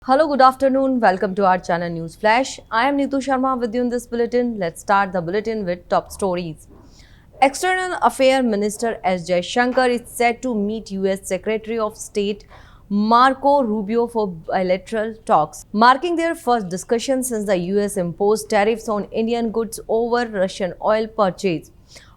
Hello, good afternoon. Welcome to our channel News Flash. I am Neetu Sharma with you in this bulletin. Let's start the bulletin with top stories. External Affairs Minister S. Jaishankar is set to meet US Secretary of State Marco Rubio for bilateral talks, marking their first discussion since the US imposed tariffs on Indian goods over Russian oil purchase.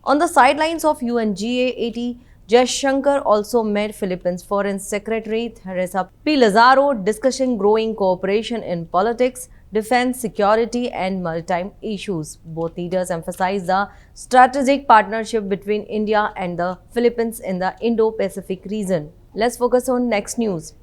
On the sidelines of UNGA-80, Jaishankar also met Philippines Foreign Secretary Teresa P. Lazaro, discussing growing cooperation in politics, defense, security, and maritime issues. Both leaders emphasized the strategic partnership between India and the Philippines in the Indo-Pacific region. Let's focus on next news.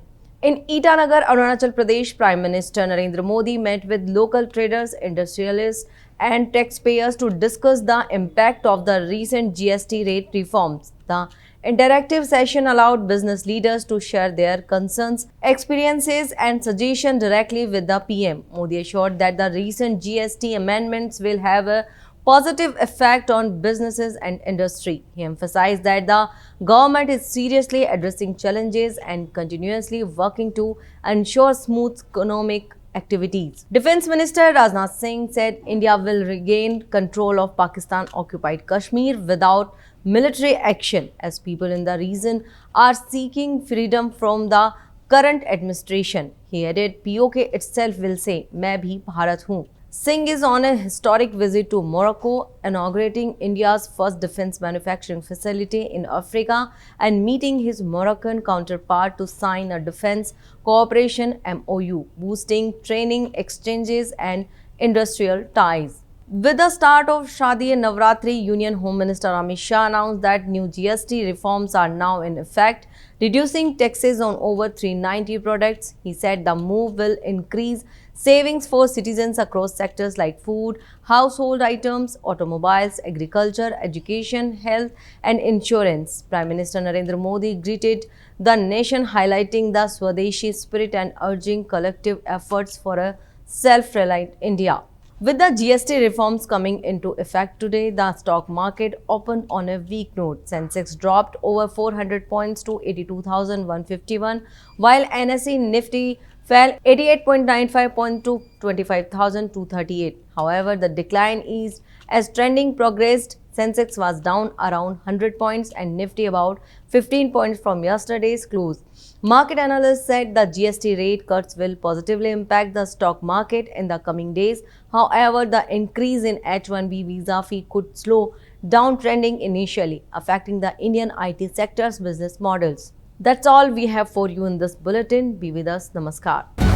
In Itanagar, Arunachal Pradesh, Prime Minister Narendra Modi met with local traders, industrialists, and taxpayers to discuss the impact of the recent GST rate reforms. The interactive session allowed business leaders to share their concerns, experiences, and suggestions directly with the PM. Modi assured that the recent GST amendments will have a positive effect on businesses and industry. He emphasized that the government is seriously addressing challenges and continuously working to ensure smooth economic activities. Defense Minister Rajnath Singh said India will regain control of Pakistan-occupied Kashmir without military action, as people in the region are seeking freedom from the current administration. He added, POK itself will say, "Main bhi Bharat hoon." Singh is on a historic visit to Morocco, inaugurating India's first defense manufacturing facility in Africa and meeting his Moroccan counterpart to sign a defense cooperation MOU, boosting training exchanges and industrial ties. With the start of Shadi Navratri, Union Home Minister Amit Shah announced that new GST reforms are now in effect, reducing taxes on over 390 products. He said the move will increase savings for citizens across sectors like food, household items, automobiles, agriculture, education, health, and insurance. Prime Minister Narendra Modi greeted the nation, highlighting the Swadeshi spirit and urging collective efforts for a self-reliant India. With the GST reforms coming into effect today, the stock market opened on a weak note. Sensex dropped over 400 points to 82,151, while NSE Nifty fell 88.95 points to 25,238. However, the decline eased as trending progressed. Sensex was down around 100 points and Nifty about 15 points from yesterday's close. Market analysts said the GST rate cuts will positively impact the stock market in the coming days. However, the increase in H-1B visa fee could slow down trending initially, affecting the Indian IT sector's business models. That's all we have for you in this bulletin. Be with us. Namaskar.